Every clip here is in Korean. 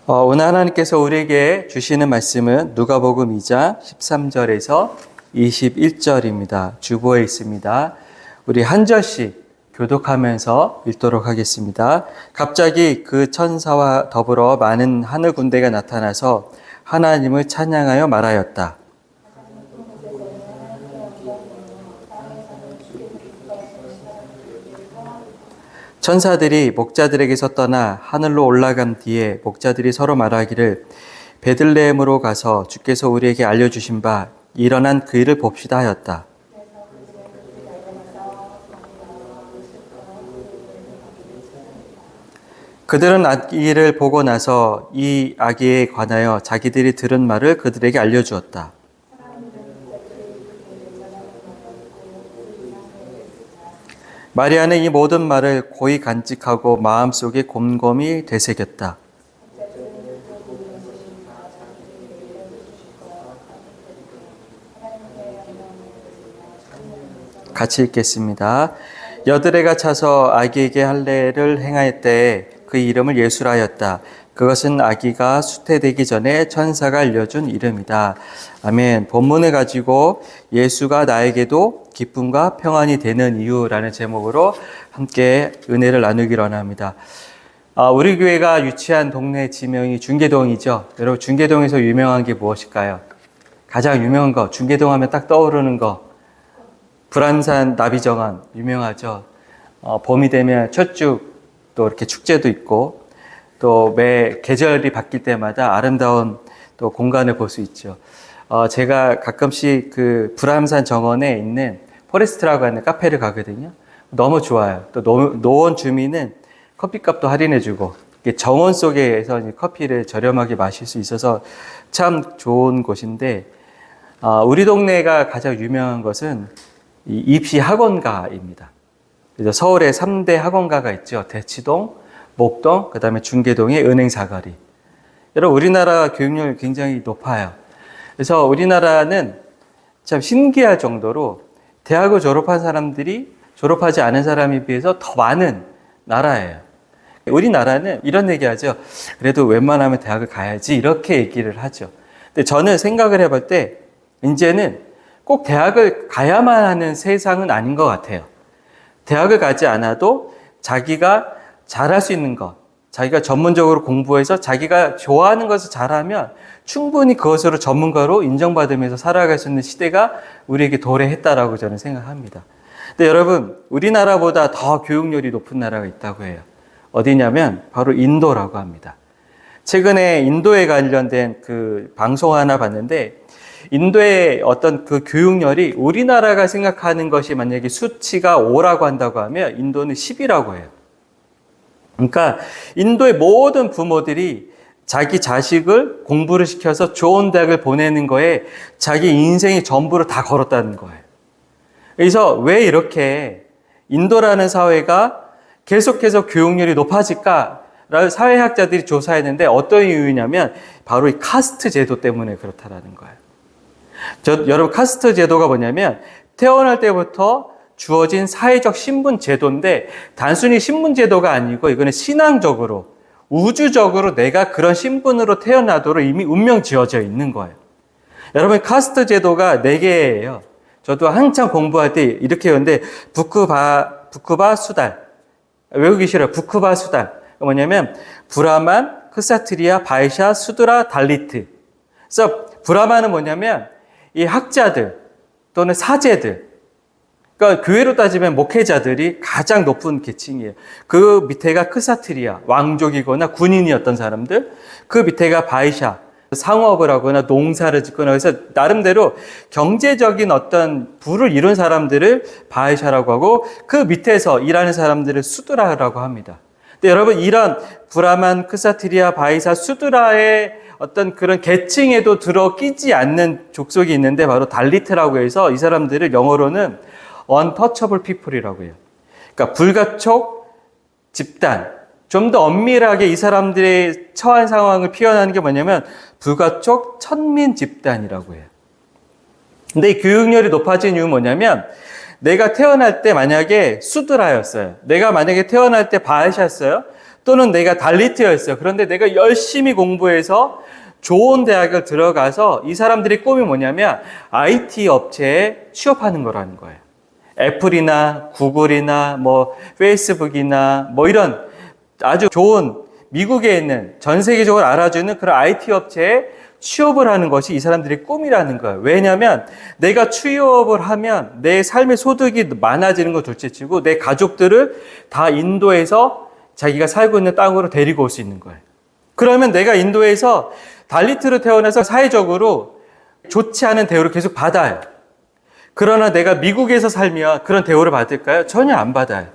오늘 하나님께서 우리에게 주시는 말씀은 누가복음 2장 13절에서 21절입니다. 주보에 있습니다. 우리 한 절씩 교독하면서 읽도록 하겠습니다. 갑자기 그 천사와 더불어 많은 하늘 군대가 나타나서 하나님을 찬양하여 말하였다. 천사들이 목자들에게서 떠나 하늘로 올라간 뒤에 목자들이 서로 말하기를 베들레헴으로 가서 주께서 우리에게 알려주신 바 일어난 그 일을 봅시다 하였다. 그들은 아기를 보고 나서 이 아기에 관하여 자기들이 들은 말을 그들에게 알려주었다. 마리아는 이 모든 말을 고이 간직하고 마음속에 곰곰이 되새겼다. 같이 읽겠습니다. 여드레가 차서 아기에게 할례를 행하였되 그 이름을 예수라 하였다. 그것은 아기가 수태되기 전에 천사가 알려준 이름이다. 아멘. 본문을 가지고 예수가 나에게도 기쁨과 평안이 되는 이유라는 제목으로 함께 은혜를 나누기로 합니다. 우리 교회가 유치한 동네 지명이 중계동이죠. 여러분 중계동에서 유명한 게 무엇일까요? 가장 유명한 거, 중계동 하면 딱 떠오르는 거. 불암산 나비정원 유명하죠. 봄이 되면 철쭉 또 이렇게 축제도 있고 또 매 계절이 바뀔 때마다 아름다운 또 공간을 볼 수 있죠. 제가 가끔씩 그 불암산 정원에 있는 포레스트라고 하는 카페를 가거든요. 너무 좋아요. 또 노원 주민은 커피값도 할인해주고 정원 속에서 커피를 저렴하게 마실 수 있어서 참 좋은 곳인데 우리 동네가 가장 유명한 것은 이 입시 학원가입니다. 그래서 서울에 3대 학원가가 있죠. 대치동, 목동, 그 다음에 중계동의 은행사거리. 여러분, 우리나라 교육률 굉장히 높아요. 그래서 우리나라는 참 신기할 정도로 대학을 졸업한 사람들이 졸업하지 않은 사람에 비해서 더 많은 나라예요. 우리나라는 이런 얘기 하죠. 그래도 웬만하면 대학을 가야지. 이렇게 얘기를 하죠. 근데 저는 생각을 해볼 때, 이제는 꼭 대학을 가야만 하는 세상은 아닌 것 같아요. 대학을 가지 않아도 자기가 잘할 수 있는 것, 자기가 전문적으로 공부해서 자기가 좋아하는 것을 잘하면 충분히 그것으로 전문가로 인정받으면서 살아갈 수 있는 시대가 우리에게 도래했다라고 저는 생각합니다. 근데 여러분, 우리나라보다 더 교육열이 높은 나라가 있다고 해요. 어디냐면 바로 인도라고 합니다. 최근에 인도에 관련된 그 방송 하나 봤는데 인도의 어떤 그 교육열이 우리나라가 생각하는 것이 만약에 수치가 5라고 한다고 하면 인도는 10이라고 해요. 그러니까 인도의 모든 부모들이 자기 자식을 공부를 시켜서 좋은 대학을 보내는 거에 자기 인생의 전부를 다 걸었다는 거예요. 그래서 왜 이렇게 인도라는 사회가 계속해서 교육열이 높아질까를 사회학자들이 조사했는데 어떤 이유냐면 바로 이 카스트 제도 때문에 그렇다라는 거예요. 여러분 카스트 제도가 뭐냐면 태어날 때부터 주어진 사회적 신분 제도인데 단순히 신분 제도가 아니고 이거는 신앙적으로 우주적으로 내가 그런 신분으로 태어나도록 이미 운명 지어져 있는 거예요. 여러분 카스트 제도가 4개예요. 저도 한참 공부할 때 이렇게 했는데 부크바 수달 외우기 싫어요. 부크바 수달 뭐냐면 브라만, 크사트리아, 바이샤, 수드라, 달리트. 그래서 브라만은 뭐냐면 이 학자들 또는 사제들, 그러니까 교회로 따지면 목회자들이 가장 높은 계층이에요. 그 밑에가 크사트리아, 왕족이거나 군인이었던 사람들, 그 밑에가 바이샤, 상업을 하거나 농사를 짓거나 해서 나름대로 경제적인 어떤 부를 이룬 사람들을 바이샤라고 하고 그 밑에서 일하는 사람들을 수드라라고 합니다. 근데 여러분 이런 브라만, 크사트리아, 바이샤, 수드라의 어떤 그런 계층에도 들어 끼지 않는 족속이 있는데 바로 달리트라고 해서 이 사람들을 영어로는 untouchable people이라고 해요. 그러니까 불가촉 집단. 좀 더 엄밀하게 이 사람들의 처한 상황을 표현하는 게 뭐냐면 불가촉 천민 집단이라고 해요. 근데 이 교육열이 높아진 이유는 뭐냐면 내가 태어날 때 만약에 수드라였어요. 내가 만약에 태어날 때 바이샤였어요. 또는 내가 달리트였어요. 그런데 내가 열심히 공부해서 좋은 대학을 들어가서 이 사람들의 꿈이 뭐냐면 IT 업체에 취업하는 거라는 거예요. 애플이나 구글이나 뭐 페이스북이나 뭐 이런 아주 좋은 미국에 있는 전 세계적으로 알아주는 그런 IT 업체에 취업을 하는 것이 이 사람들의 꿈이라는 거예요. 왜냐하면 내가 취업을 하면 내 삶의 소득이 많아지는 것 둘째치고 내 가족들을 다 인도에서 자기가 살고 있는 땅으로 데리고 올 수 있는 거예요. 그러면 내가 인도에서 달리트로 태어나서 사회적으로 좋지 않은 대우를 계속 받아요. 그러나 내가 미국에서 살면 그런 대우를 받을까요? 전혀 안 받아요.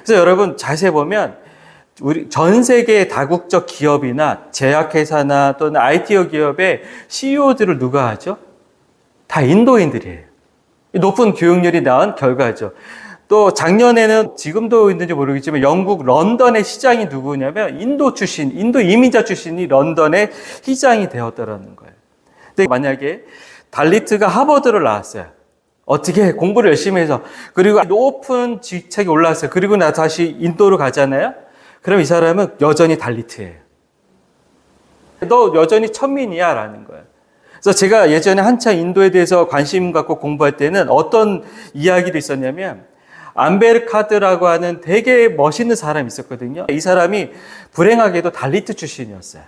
그래서 여러분 자세히 보면 우리 전 세계의 다국적 기업이나 제약회사나 또는 IT 기업의 CEO들을 누가 하죠? 다 인도인들이에요. 높은 교육열이 낳은 결과죠. 또 작년에는 지금도 있는지 모르겠지만 영국 런던의 시장이 누구냐면 인도 출신, 인도 이민자 출신이 런던의 시장이 되었더라는 거예요. 근데 만약에 달리트가 하버드를 나왔어요. 어떻게 공부를 열심히 해서 그리고 높은 직책에 올라왔어요. 그리고 나 다시 인도로 가잖아요. 그럼 이 사람은 여전히 달리트예요. 너 여전히 천민이야 라는 거예요. 그래서 제가 예전에 한창 인도에 대해서 관심 갖고 공부할 때는 어떤 이야기도 있었냐면 암베르카드라고 하는 되게 멋있는 사람이 있었거든요. 이 사람이 불행하게도 달리트 출신이었어요.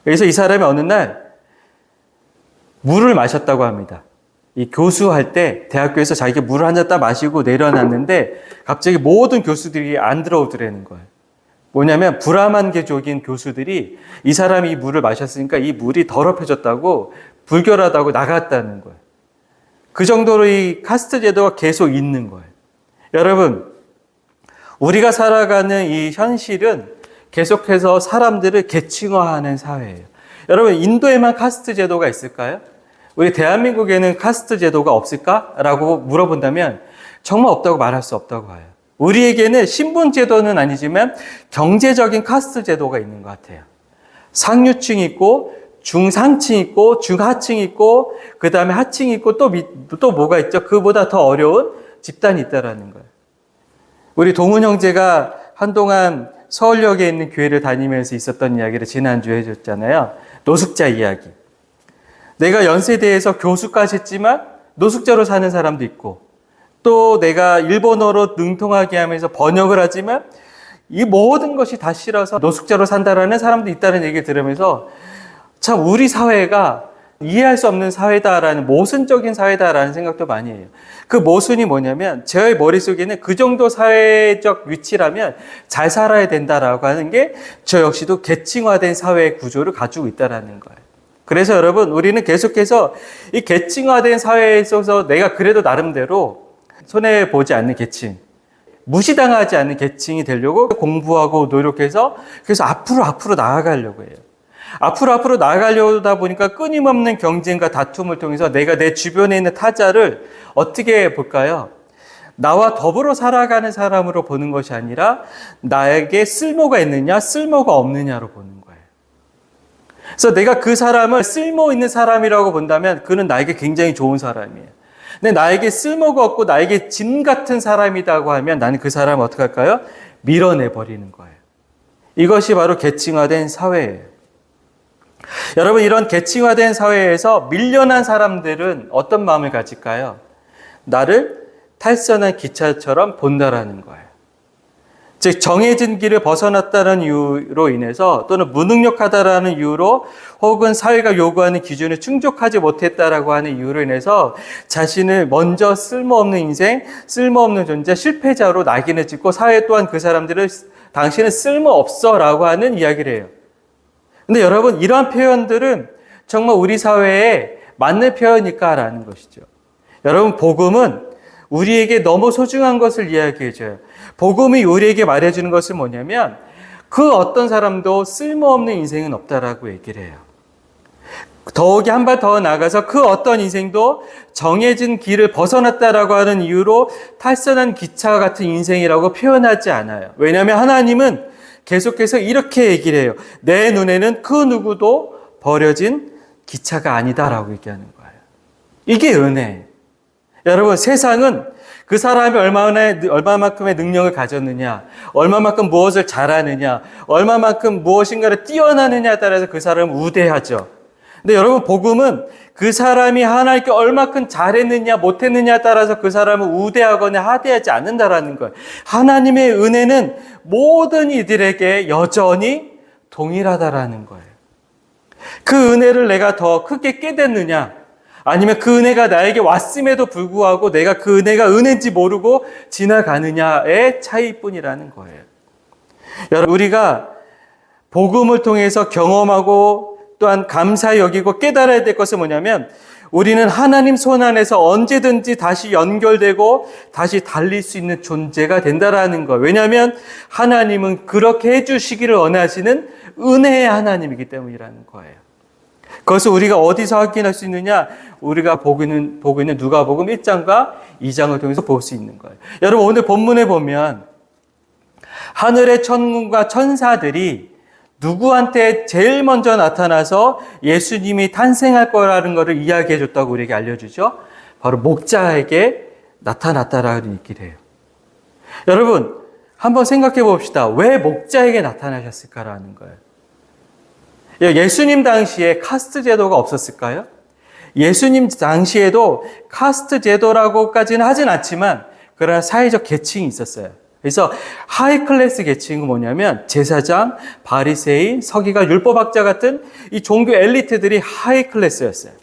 그래서 이 사람이 어느 날 물을 마셨다고 합니다. 이 교수할 때 대학교에서 자기가 물을 한 잔 딱 마시고 내려놨는데 갑자기 모든 교수들이 안 들어오더라는 거예요. 뭐냐면 브라만계족인 교수들이 이 사람이 이 물을 마셨으니까 이 물이 더럽혀졌다고 불결하다고 나갔다는 거예요. 그 정도로 이 카스트 제도가 계속 있는 거예요. 여러분, 우리가 살아가는 이 현실은 계속해서 사람들을 계층화하는 사회예요. 여러분, 인도에만 카스트 제도가 있을까요? 우리 대한민국에는 카스트 제도가 없을까라고 물어본다면 정말 없다고 말할 수 없다고 봐요. 우리에게는 신분 제도는 아니지만 경제적인 카스트 제도가 있는 것 같아요. 상류층이 있고 중상층이 있고 중하층이 있고 그 다음에 하층이 있고 또 뭐가 있죠? 그보다 더 어려운 집단이 있다라는 거예요. 우리 동훈 형제가 한동안 서울역에 있는 교회를 다니면서 있었던 이야기를 지난주에 해줬잖아요. 노숙자 이야기. 내가 연세대에서 교수까지 했지만 노숙자로 사는 사람도 있고 또 내가 일본어로 능통하게 하면서 번역을 하지만 이 모든 것이 다 싫어서 노숙자로 산다라는 사람도 있다는 얘기를 들으면서 참 우리 사회가 이해할 수 없는 사회다라는 모순적인 사회다라는 생각도 많이 해요. 그 모순이 뭐냐면 제 머릿속에는 그 정도 사회적 위치라면 잘 살아야 된다라고 하는 게 저 역시도 계층화된 사회 구조를 가지고 있다라는 거예요. 그래서 여러분 우리는 계속해서 이 계층화된 사회에 있어서 내가 그래도 나름대로 손해보지 않는 계층, 무시당하지 않는 계층이 되려고 공부하고 노력해서 그래서 앞으로 나아가려고 해요. 앞으로 나아가려다 보니까 끊임없는 경쟁과 다툼을 통해서 내가 내 주변에 있는 타자를 어떻게 볼까요? 나와 더불어 살아가는 사람으로 보는 것이 아니라 나에게 쓸모가 있느냐, 쓸모가 없느냐로 보는 거예요. 그래서 내가 그 사람을 쓸모 있는 사람이라고 본다면 그는 나에게 굉장히 좋은 사람이에요. 근데 나에게 쓸모가 없고 나에게 짐 같은 사람이라고 하면 나는 그 사람을 어떻게 할까요? 밀어내버리는 거예요. 이것이 바로 계층화된 사회예요. 여러분 이런 계층화된 사회에서 밀려난 사람들은 어떤 마음을 가질까요? 나를 탈선한 기차처럼 본다라는 거예요. 즉 정해진 길을 벗어났다는 이유로 인해서 또는 무능력하다라는 이유로 혹은 사회가 요구하는 기준을 충족하지 못했다라고 하는 이유로 인해서 자신을 먼저 쓸모없는 인생, 쓸모없는 존재, 실패자로 낙인을 찍고 사회 또한 그 사람들을 당신은 쓸모없어라고 하는 이야기를 해요. 근데 여러분 이러한 표현들은 정말 우리 사회에 맞는 표현일까라는 것이죠. 여러분 복음은 우리에게 너무 소중한 것을 이야기해줘요. 복음이 우리에게 말해주는 것은 뭐냐면 그 어떤 사람도 쓸모없는 인생은 없다라고 얘기를 해요. 더욱이 한 발 더 나가서 그 어떤 인생도 정해진 길을 벗어났다라고 하는 이유로 탈선한 기차 같은 인생이라고 표현하지 않아요. 왜냐하면 하나님은 계속해서 이렇게 얘기를 해요. 내 눈에는 그 누구도 버려진 기차가 아니다라고 얘기하는 거예요. 이게 은혜예요. 여러분 세상은 그 사람이 얼마만큼의 능력을 가졌느냐, 얼마만큼 무엇을 잘하느냐, 얼마만큼 무엇인가를 뛰어나느냐에 따라서 그 사람을 우대하죠. 근데 여러분, 복음은 그 사람이 하나님께 얼마큼 잘했느냐, 못했느냐에 따라서 그 사람을 우대하거나 하대하지 않는다라는 거예요. 하나님의 은혜는 모든 이들에게 여전히 동일하다라는 거예요. 그 은혜를 내가 더 크게 깨닫느냐, 아니면 그 은혜가 나에게 왔음에도 불구하고 내가 그 은혜가 은혜인지 모르고 지나가느냐의 차이뿐이라는 거예요. 여러분, 우리가 복음을 통해서 경험하고 또한 감사히 여기고 깨달아야 될 것은 뭐냐면, 우리는 하나님 손 안에서 언제든지 다시 연결되고 다시 달릴 수 있는 존재가 된다라는 거예요. 왜냐하면 하나님은 그렇게 해주시기를 원하시는 은혜의 하나님이기 때문이라는 거예요. 그것을 우리가 어디서 확인할 수 있느냐? 우리가 보고 있는 누가복음 1장과 2장을 통해서 볼 수 있는 거예요. 여러분, 오늘 본문에 보면 하늘의 천군과 천사들이 누구한테 제일 먼저 나타나서 예수님이 탄생할 거라는 것을 이야기해 줬다고 우리에게 알려주죠? 바로 목자에게 나타났다라는 얘기를 해요. 여러분, 한번 생각해 봅시다. 왜 목자에게 나타나셨을까라는 거예요. 예수님 당시에 카스트 제도가 없었을까요? 예수님 당시에도 카스트 제도라고까지는 하진 않지만 그러나 사회적 계층이 있었어요. 그래서 하이 클래스 계층은 뭐냐면 제사장, 바리새인, 서기관, 율법학자 같은 이 종교 엘리트들이 하이 클래스였어요.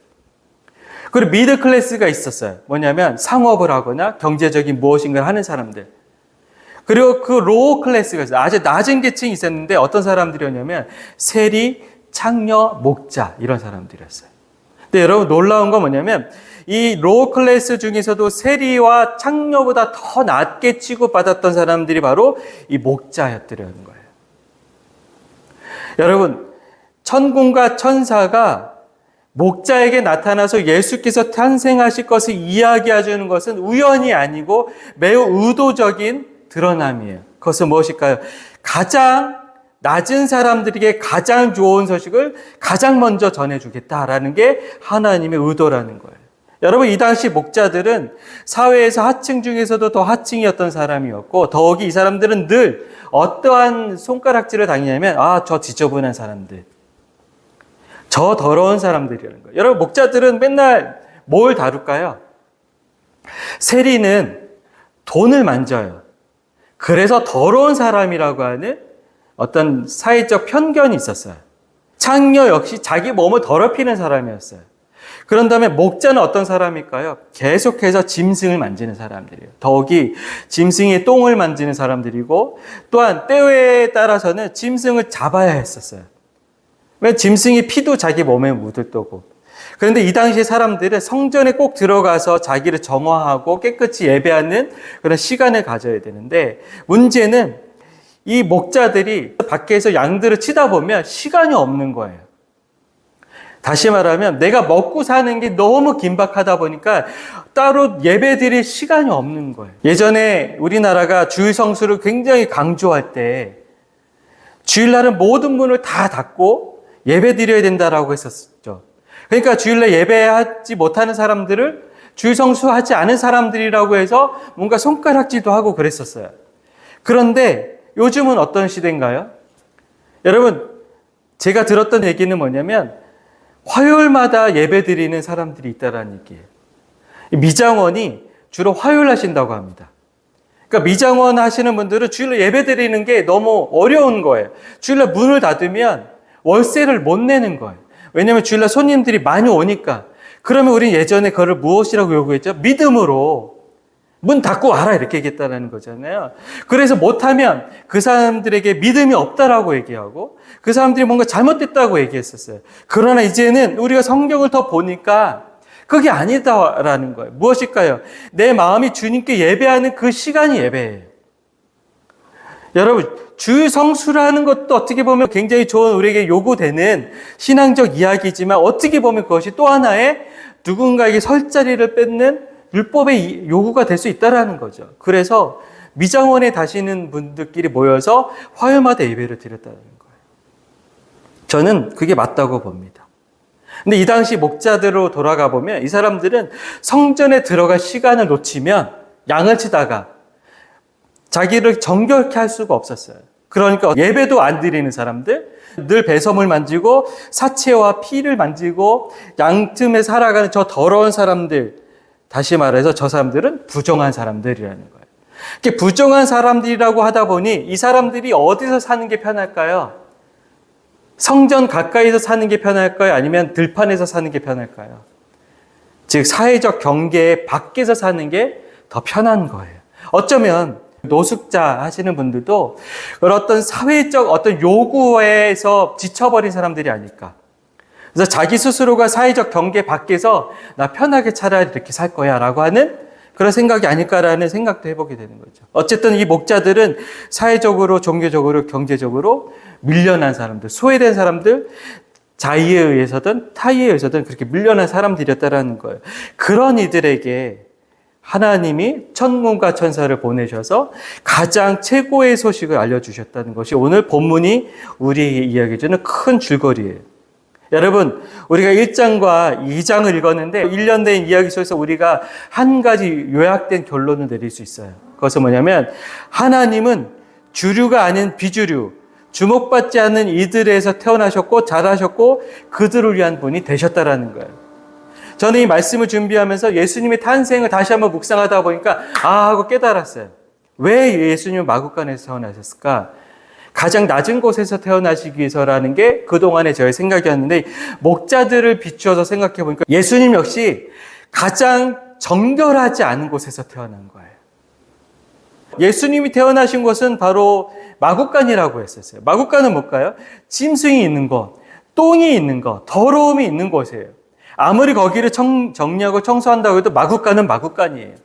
그리고 미드 클래스가 있었어요. 뭐냐면 상업을 하거나 경제적인 무엇인가를 하는 사람들. 그리고 그 로우 클래스가 있어요. 아주 낮은 계층이 있었는데 어떤 사람들이었냐면 세리, 창녀, 목자 이런 사람들이었어요. 근데 여러분, 놀라운 건 뭐냐면 이 로우 클래스 중에서도 세리와 창녀보다 더 낮게 취급받았던 사람들이 바로 이 목자였더라는 거예요. 여러분, 천군과 천사가 목자에게 나타나서 예수께서 탄생하실 것을 이야기해 주는 것은 우연이 아니고 매우 의도적인 드러남이에요. 그것은 무엇일까요? 가장 낮은 사람들에게 가장 좋은 소식을 가장 먼저 전해주겠다라는 게 하나님의 의도라는 거예요. 여러분, 이 당시 목자들은 사회에서 하층 중에서도 더 하층이었던 사람이었고, 더욱이 이 사람들은 늘 어떠한 손가락질을 당했냐면, 저 지저분한 사람들, 저 더러운 사람들이라는 거예요. 여러분, 목자들은 맨날 뭘 다룰까요? 세리는 돈을 만져요. 그래서 더러운 사람이라고 하는 어떤 사회적 편견이 있었어요. 창녀 역시 자기 몸을 더럽히는 사람이었어요. 그런 다음에 목자는 어떤 사람일까요? 계속해서 짐승을 만지는 사람들이에요. 더욱이 짐승의 똥을 만지는 사람들이고, 또한 때에 따라서는 짐승을 잡아야 했었어요. 왜? 짐승이 피도 자기 몸에 묻을 거고. 그런데 이 당시에 사람들은 성전에 꼭 들어가서 자기를 정화하고 깨끗이 예배하는 그런 시간을 가져야 되는데, 문제는 이 목자들이 밖에서 양들을 치다 보면 시간이 없는 거예요. 다시 말하면 내가 먹고 사는 게 너무 긴박하다 보니까 따로 예배 드릴 시간이 없는 거예요. 예전에 우리나라가 주일 성수를 굉장히 강조할 때 주일날은 모든 문을 다 닫고 예배 드려야 된다라고 했었죠. 그러니까 주일날 예배하지 못하는 사람들을 주일 성수하지 않은 사람들이라고 해서 뭔가 손가락질도 하고 그랬었어요. 그런데 요즘은 어떤 시대인가요? 여러분, 제가 들었던 얘기는 뭐냐면 화요일마다 예배 드리는 사람들이 있다는 얘기예요. 미장원이 주로 화요일 하신다고 합니다. 그러니까 미장원 하시는 분들은 주일날 예배 드리는 게 너무 어려운 거예요. 주일날 문을 닫으면 월세를 못 내는 거예요. 왜냐하면 주일날 손님들이 많이 오니까. 그러면 우리는 예전에 그걸 무엇이라고 요구했죠? 믿음으로 문 닫고 와라 이렇게 얘기했다는 거잖아요. 그래서 못하면 그 사람들에게 믿음이 없다라고 얘기하고 그 사람들이 뭔가 잘못됐다고 얘기했었어요. 그러나 이제는 우리가 성경을 더 보니까 그게 아니다라는 거예요. 무엇일까요? 내 마음이 주님께 예배하는 그 시간이 예배예요. 여러분, 주일 성수라는 것도 어떻게 보면 굉장히 좋은 우리에게 요구되는 신앙적 이야기지만 어떻게 보면 그것이 또 하나의 누군가에게 설 자리를 뺏는 율법의 요구가 될 수 있다는 거죠. 그래서 미장원에 다시는 분들끼리 모여서 화요일마다 예배를 드렸다는 거예요. 저는 그게 맞다고 봅니다. 근데 이 당시 목자들로 돌아가 보면 이 사람들은 성전에 들어갈 시간을 놓치면 양을 치다가 자기를 정결케 할 수가 없었어요. 그러니까 예배도 안 드리는 사람들, 늘 배섬을 만지고 사체와 피를 만지고 양틈에 살아가는 저 더러운 사람들, 다시 말해서 저 사람들은 부정한 사람들이라는 거예요. 이렇게 부정한 사람들이라고 하다 보니 이 사람들이 어디서 사는 게 편할까요? 성전 가까이서 사는 게 편할까요? 아니면 들판에서 사는 게 편할까요? 즉 사회적 경계 밖에서 사는 게 더 편한 거예요. 어쩌면 노숙자 하시는 분들도 어떤 사회적 어떤 요구에서 지쳐버린 사람들이 아닐까. 그래서 자기 스스로가 사회적 경계 밖에서 나 편하게 차라리 이렇게 살 거야 라고 하는 그런 생각이 아닐까라는 생각도 해보게 되는 거죠. 어쨌든 이 목자들은 사회적으로, 종교적으로, 경제적으로 밀려난 사람들, 소외된 사람들, 자의에 의해서든 타의에 의해서든 그렇게 밀려난 사람들이었다라는 거예요. 그런 이들에게 하나님이 천군과 천사를 보내셔서 가장 최고의 소식을 알려주셨다는 것이 오늘 본문이 우리에게 이야기해주는 큰 줄거리예요. 여러분, 우리가 1장과 2장을 읽었는데 1년 된 이야기 속에서 우리가 한 가지 요약된 결론을 내릴 수 있어요. 그것은 뭐냐면 하나님은 주류가 아닌 비주류, 주목받지 않는 이들에서 태어나셨고 자라셨고 그들을 위한 분이 되셨다라는 거예요. 저는 이 말씀을 준비하면서 예수님의 탄생을 다시 한번 묵상하다 보니까 하고 깨달았어요. 왜 예수님은 마구간에서 태어나셨을까? 가장 낮은 곳에서 태어나시기 위해서라는 게 그동안의 저의 생각이었는데 목자들을 비추어서 생각해 보니까 예수님 역시 가장 정결하지 않은 곳에서 태어난 거예요. 예수님이 태어나신 곳은 바로 마구간이라고 했었어요. 마구간은 뭘까요? 짐승이 있는 곳, 똥이 있는 곳, 더러움이 있는 곳이에요. 아무리 거기를 정리하고 청소한다고 해도 마구간은 마구간이에요.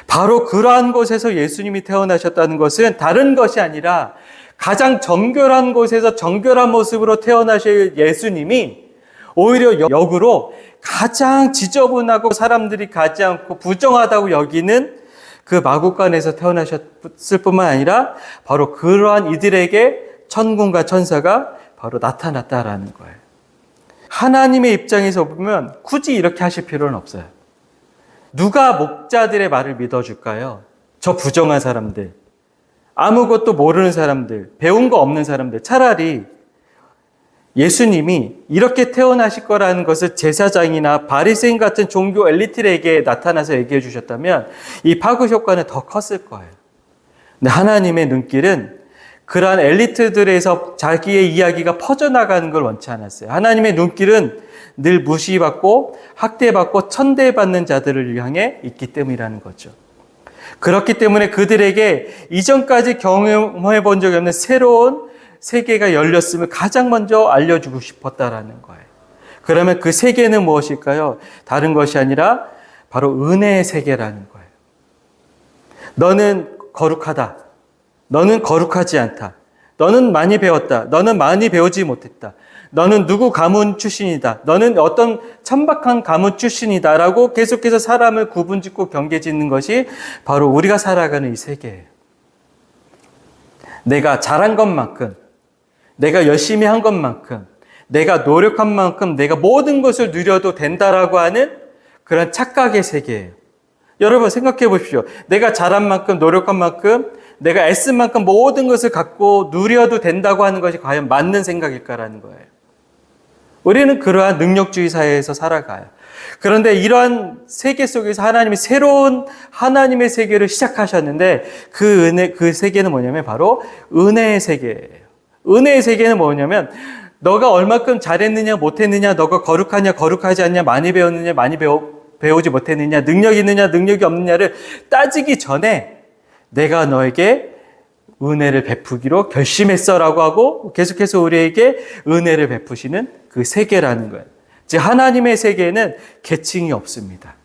바로 그러한 곳에서 예수님이 태어나셨다는 것은 다른 것이 아니라 가장 정결한 곳에서 정결한 모습으로 태어나실 예수님이 오히려 역으로 가장 지저분하고 사람들이 가지 않고 부정하다고 여기는 그 마구간에서 태어나셨을 뿐만 아니라 바로 그러한 이들에게 천군과 천사가 바로 나타났다라는 거예요. 하나님의 입장에서 보면 굳이 이렇게 하실 필요는 없어요. 누가 목자들의 말을 믿어줄까요? 저 부정한 사람들, 아무것도 모르는 사람들, 배운 거 없는 사람들. 차라리 예수님이 이렇게 태어나실 거라는 것을 제사장이나 바리새인 같은 종교 엘리트에게 나타나서 얘기해 주셨다면 이 파급 효과는 더 컸을 거예요. 근데 하나님의 눈길은 그러한 엘리트들에서 자기의 이야기가 퍼져나가는 걸 원치 않았어요. 하나님의 눈길은 늘 무시받고 학대받고 천대받는 자들을 향해 있기 때문이라는 거죠. 그렇기 때문에 그들에게 이전까지 경험해 본 적이 없는 새로운 세계가 열렸음을 가장 먼저 알려주고 싶었다라는 거예요. 그러면 그 세계는 무엇일까요? 다른 것이 아니라 바로 은혜의 세계라는 거예요. 너는 거룩하다. 너는 거룩하지 않다. 너는 많이 배웠다. 너는 많이 배우지 못했다. 너는 누구 가문 출신이다. 너는 어떤 천박한 가문 출신이다. 라고 계속해서 사람을 구분짓고 경계짓는 것이 바로 우리가 살아가는 이 세계예요. 내가 잘한 것만큼, 내가 열심히 한 것만큼, 내가 노력한 만큼 내가 모든 것을 누려도 된다라고 하는 그런 착각의 세계예요. 여러분 생각해 보십시오. 내가 잘한 만큼, 노력한 만큼, 내가 애쓴 만큼 모든 것을 갖고 누려도 된다고 하는 것이 과연 맞는 생각일까라는 거예요. 우리는 그러한 능력주의 사회에서 살아가요. 그런데 이러한 세계 속에서 하나님이 새로운 하나님의 세계를 시작하셨는데 그 세계는 뭐냐면 바로 은혜의 세계예요. 은혜의 세계는 뭐냐면 너가 얼마큼 잘했느냐 못했느냐, 너가 거룩하냐 거룩하지 않냐, 많이 배웠느냐 많이 배우지 못했느냐, 능력이 있느냐 능력이 없느냐를 따지기 전에 내가 너에게 은혜를 베푸기로 결심했어라고 하고 계속해서 우리에게 은혜를 베푸시는 그 세계라는 거예요. 즉 하나님의 세계에는 계층이 없습니다.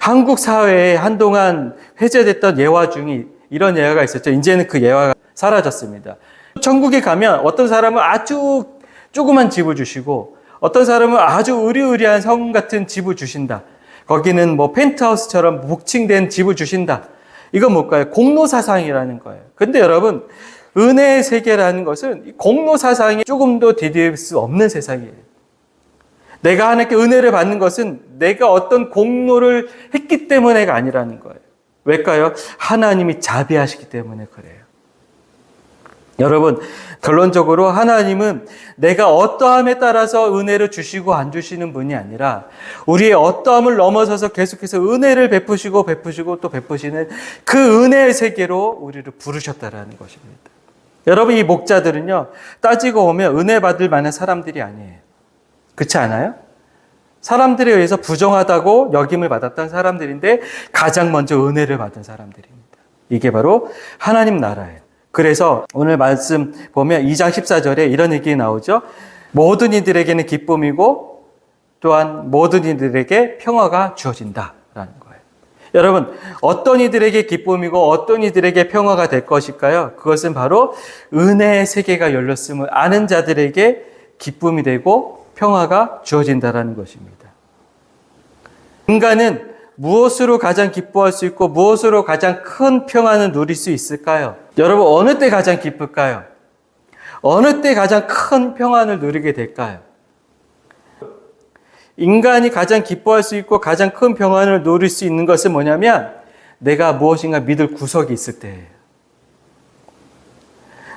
한국 사회에 한동안 회자됐던 예화 중에 이런 예화가 있었죠. 이제는 그 예화가 사라졌습니다. 천국에 가면 어떤 사람은 아주 조그만 집을 주시고 어떤 사람은 아주 으리으리한 성 같은 집을 주신다. 거기는 뭐 펜트하우스처럼 복층된 집을 주신다. 이건 뭘까요? 공로사상이라는 거예요. 근데 여러분, 은혜의 세계라는 것은 공로사상이 조금도 디딜 수 없는 세상이에요. 내가 하나님께 은혜를 받는 것은 내가 어떤 공로를 했기 때문에가 아니라는 거예요. 왜일까요? 하나님이 자비하시기 때문에 그래요. 여러분, 결론적으로 하나님은 내가 어떠함에 따라서 은혜를 주시고 안 주시는 분이 아니라 우리의 어떠함을 넘어서서 계속해서 은혜를 베푸시고 또 베푸시는 그 은혜의 세계로 우리를 부르셨다라는 것입니다. 여러분, 이 목자들은요, 따지고 보면 은혜 받을 만한 사람들이 아니에요. 그렇지 않아요? 사람들에 의해서 부정하다고 여김을 받았던 사람들인데 가장 먼저 은혜를 받은 사람들입니다. 이게 바로 하나님 나라예요. 그래서 오늘 말씀 보면 2장 14절에 이런 얘기 나오죠. 모든 이들에게는 기쁨이고 또한 모든 이들에게 평화가 주어진다라는 거예요. 여러분, 어떤 이들에게 기쁨이고 어떤 이들에게 평화가 될 것일까요? 그것은 바로 은혜의 세계가 열렸음을 아는 자들에게 기쁨이 되고 평화가 주어진다라는 것입니다. 인간은 무엇으로 가장 기뻐할 수 있고 무엇으로 가장 큰 평안을 누릴 수 있을까요? 여러분, 어느 때 가장 기쁠까요? 어느 때 가장 큰 평안을 누리게 될까요? 인간이 가장 기뻐할 수 있고 가장 큰 평안을 누릴 수 있는 것은 뭐냐면 내가 무엇인가 믿을 구석이 있을 때예요.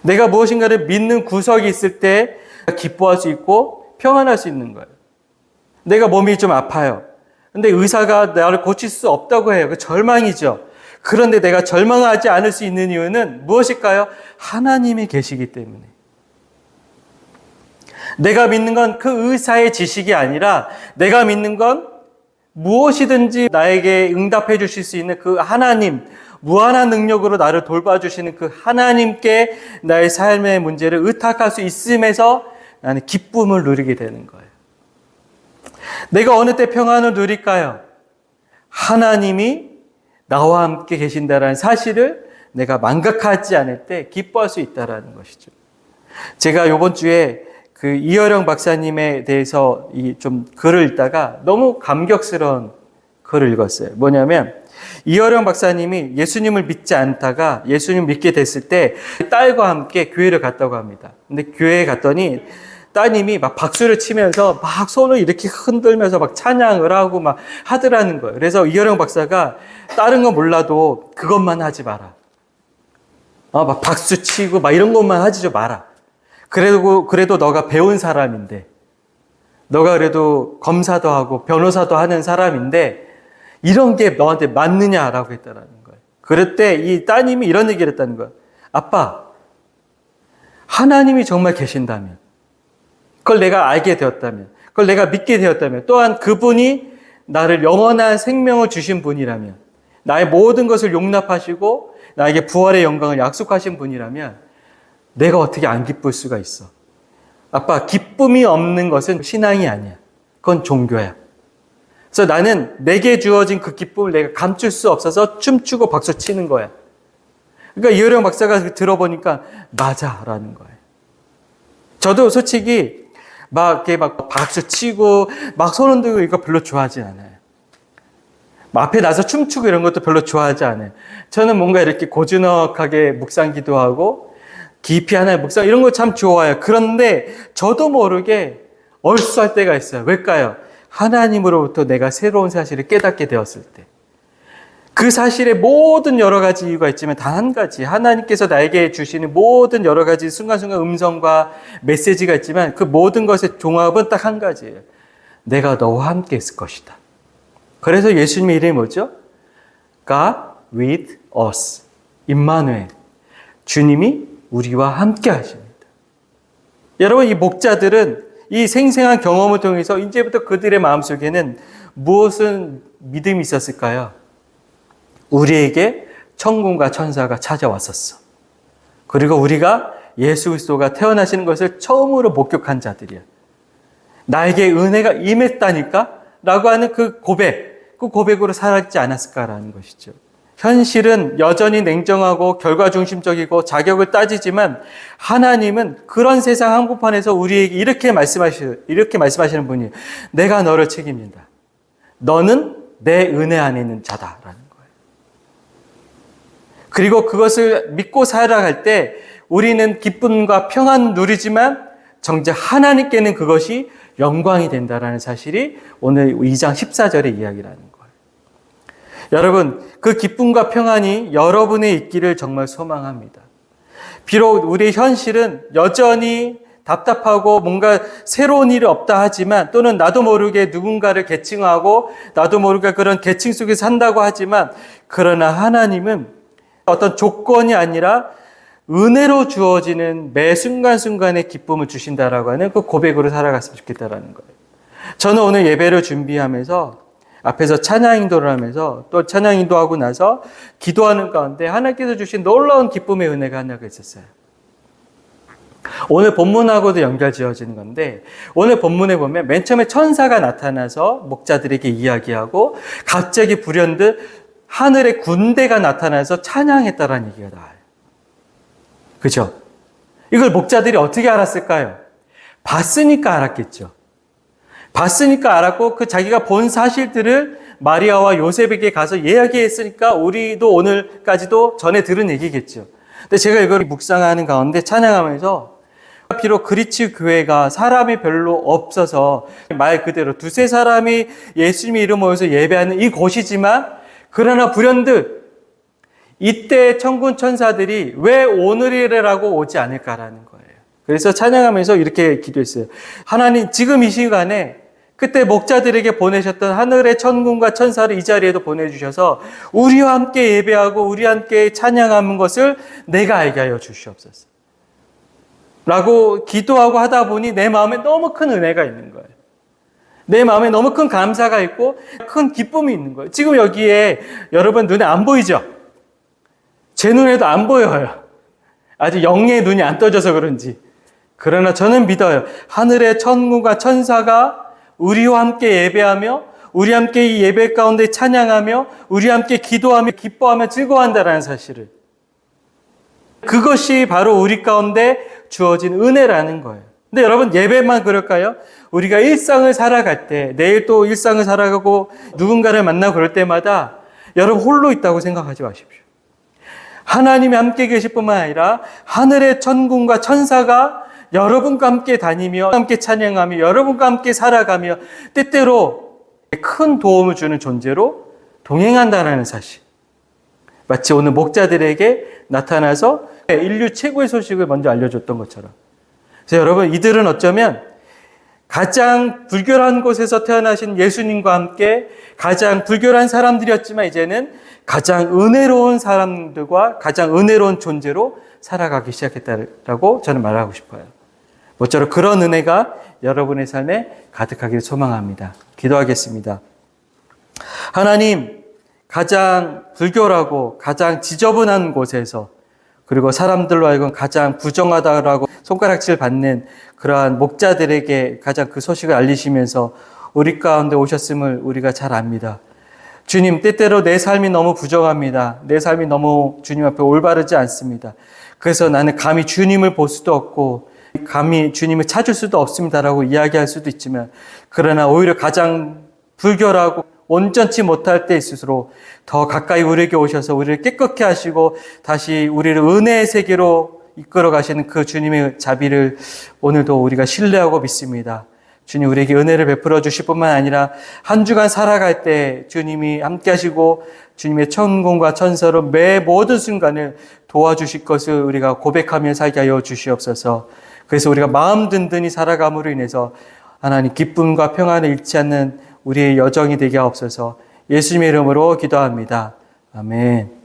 내가 무엇인가를 믿는 구석이 있을 때 기뻐할 수 있고 평안할 수 있는 거예요. 내가 몸이 좀 아파요. 근데 의사가 나를 고칠 수 없다고 해요. 그 절망이죠. 그런데 내가 절망하지 않을 수 있는 이유는 무엇일까요? 하나님이 계시기 때문에. 내가 믿는 건 그 의사의 지식이 아니라 내가 믿는 건 무엇이든지 나에게 응답해 주실 수 있는 그 하나님, 무한한 능력으로 나를 돌봐주시는 그 하나님께 나의 삶의 문제를 의탁할 수 있음에서 나는 기쁨을 누리게 되는 거예요. 내가 어느 때 평안을 누릴까요? 하나님이 나와 함께 계신다는 사실을 내가 망각하지 않을 때 기뻐할 수 있다는 것이죠. 제가 이번 주에 그 이어령 박사님에 대해서 좀 글을 읽다가 너무 감격스러운 글을 읽었어요. 뭐냐면 이어령 박사님이 예수님을 믿지 않다가 예수님 믿게 됐을 때 딸과 함께 교회를 갔다고 합니다. 근데 교회에 갔더니 따님이 막 박수를 치면서 막 손을 이렇게 흔들면서 막 찬양을 하고 막 하더라는 거예요. 그래서 이어령 박사가 다른 건 몰라도 그것만 하지 마라. 막 박수 치고 막 이런 것만 하지 좀 마라. 그래도 너가 배운 사람인데, 너가 그래도 검사도 하고 변호사도 하는 사람인데, 이런 게 너한테 맞느냐라고 했다라는 거예요. 그럴 때 이 따님이 이런 얘기를 했다는 거예요. 아빠, 하나님이 정말 계신다면, 그걸 내가 알게 되었다면, 그걸 내가 믿게 되었다면, 또한 그분이 나를 영원한 생명을 주신 분이라면, 나의 모든 것을 용납하시고 나에게 부활의 영광을 약속하신 분이라면 내가 어떻게 안 기쁠 수가 있어? 아빠, 기쁨이 없는 것은 신앙이 아니야. 그건 종교야. 그래서 나는 내게 주어진 그 기쁨을 내가 감출 수 없어서 춤추고 박수 치는 거야. 그러니까 이어령 박사가 들어보니까 맞아라는 거예요. 저도 솔직히 이렇게 박수 치고 막 손 흔들고 이거 별로 좋아하지 않아요. 앞에 나서 춤추고 이런 것도 별로 좋아하지 않아요. 저는 뭔가 이렇게 고즈넉하게 묵상 기도하고 깊이 하나의 묵상 이런 거 참 좋아요. 그런데 저도 모르게 얼쑤할 때가 있어요. 왜일까요? 하나님으로부터 내가 새로운 사실을 깨닫게 되었을 때. 그 사실에 모든 여러 가지 이유가 있지만 단 한 가지, 하나님께서 나에게 주시는 모든 여러 가지 순간순간 음성과 메시지가 있지만 그 모든 것의 종합은 딱 한 가지예요. 내가 너와 함께 있을 것이다. 그래서 예수님의 이름이 뭐죠? God with us. 임마누엘. 주님이 우리와 함께 하십니다. 여러분, 이 목자들은 이 생생한 경험을 통해서 이제부터 그들의 마음속에는 무엇은 믿음이 있었을까요? 우리에게 천군과 천사가 찾아왔었어. 그리고 우리가 예수 그리스도가 태어나시는 것을 처음으로 목격한 자들이야. 나에게 은혜가 임했다니까? 라고 하는 그 고백으로 살았지 않았을까라는 것이죠. 현실은 여전히 냉정하고 결과중심적이고 자격을 따지지만 하나님은 그런 세상 한복판에서 우리에게 이렇게 말씀하시는 분이에요. 내가 너를 책임진다. 너는 내 은혜 안에 있는 자다라는 거예요. 그리고 그것을 믿고 살아갈 때 우리는 기쁨과 평안을 누리지만 정작 하나님께는 그것이 영광이 된다라는 사실이 오늘 2장 14절의 이야기라는 거예요. 여러분, 그 기쁨과 평안이 여러분의 있기를 정말 소망합니다. 비록 우리의 현실은 여전히 답답하고 뭔가 새로운 일이 없다 하지만, 또는 나도 모르게 누군가를 계층하고 나도 모르게 그런 계층 속에서 산다고 하지만, 그러나 하나님은 어떤 조건이 아니라 은혜로 주어지는 매 순간순간의 기쁨을 주신다라고 하는 그 고백으로 살아갔으면 좋겠다라는 거예요. 저는 오늘 예배를 준비하면서 앞에서 찬양 인도를 하면서 또 찬양 인도하고 나서 기도하는 가운데 하나님께서 주신 놀라운 기쁨의 은혜가 하나가 있었어요. 오늘 본문하고도 연결 지어지는 건데, 오늘 본문에 보면 맨 처음에 천사가 나타나서 목자들에게 이야기하고 갑자기 불현듯 하늘의 군대가 나타나서 찬양했다라는 얘기가 나와요. 그죠? 이걸 목자들이 어떻게 알았을까요? 봤으니까 알았겠죠. 봤으니까 알았고, 그 자기가 본 사실들을 마리아와 요셉에게 가서 이야기했으니까 우리도 오늘까지도 전에 들은 얘기겠죠. 근데 제가 이걸 묵상하는 가운데 찬양하면서, 비록 그리치 교회가 사람이 별로 없어서 말 그대로 두세 사람이 예수님의 이름 모여서 예배하는 이 곳이지만, 그러나 불현듯 이때 천군 천사들이 왜 오늘이라고 오지 않을까라는 거예요. 그래서 찬양하면서 이렇게 기도했어요. 하나님, 지금 이 시간에 그때 목자들에게 보내셨던 하늘의 천군과 천사를 이 자리에도 보내주셔서 우리와 함께 예배하고 우리와 함께 찬양하는 것을 내가 알게 하여 주시옵소서 라고 기도하고 하다 보니 내 마음에 너무 큰 은혜가 있는 거예요. 내 마음에 너무 큰 감사가 있고 큰 기쁨이 있는 거예요. 지금 여기에 여러분 눈에 안 보이죠? 제 눈에도 안 보여요. 아직 영의 눈이 안 떠져서 그런지. 그러나 저는 믿어요. 하늘의 천군과 천사가 우리와 함께 예배하며 우리 함께 이 예배 가운데 찬양하며 우리 함께 기도하며 기뻐하며 즐거워한다라는 사실을, 그것이 바로 우리 가운데 주어진 은혜라는 거예요. 근데 여러분, 예배만 그럴까요? 우리가 일상을 살아갈 때, 내일 또 일상을 살아가고 누군가를 만나고 그럴 때마다 여러분 홀로 있다고 생각하지 마십시오. 하나님이 함께 계실 뿐만 아니라 하늘의 천군과 천사가 여러분과 함께 다니며 함께 찬양하며 여러분과 함께 살아가며 때때로 큰 도움을 주는 존재로 동행한다는 사실. 마치 오늘 목자들에게 나타나서 인류 최고의 소식을 먼저 알려줬던 것처럼. 그래서 여러분, 이들은 어쩌면 가장 불결한 곳에서 태어나신 예수님과 함께 가장 불결한 사람들이었지만 이제는 가장 은혜로운 사람들과 가장 은혜로운 존재로 살아가기 시작했다라고 저는 말하고 싶어요. 모쪼록 그런 은혜가 여러분의 삶에 가득하기를 소망합니다. 기도하겠습니다. 하나님, 가장 불결하고 가장 지저분한 곳에서, 그리고 사람들로 하여금 가장 부정하다라고 손가락질 받는 그러한 목자들에게 가장 그 소식을 알리시면서 우리 가운데 오셨음을 우리가 잘 압니다. 주님, 때때로 내 삶이 너무 부정합니다. 내 삶이 너무 주님 앞에 올바르지 않습니다. 그래서 나는 감히 주님을 볼 수도 없고 감히 주님을 찾을 수도 없습니다라고 이야기할 수도 있지만, 그러나 오히려 가장 불결하고 온전치 못할 때 있을수록 더 가까이 우리에게 오셔서 우리를 깨끗게 하시고 다시 우리를 은혜의 세계로 이끌어 가시는 그 주님의 자비를 오늘도 우리가 신뢰하고 믿습니다. 주님, 우리에게 은혜를 베풀어 주실 뿐만 아니라 한 주간 살아갈 때 주님이 함께 하시고 주님의 천군과 천사로 매 모든 순간을 도와주실 것을 우리가 고백하며 살게 하여 주시옵소서. 그래서 우리가 마음 든든히 살아감으로 인해서 하나님 기쁨과 평안을 잃지 않는 우리의 여정이 되게 하옵소서. 예수님의 이름으로 기도합니다. 아멘.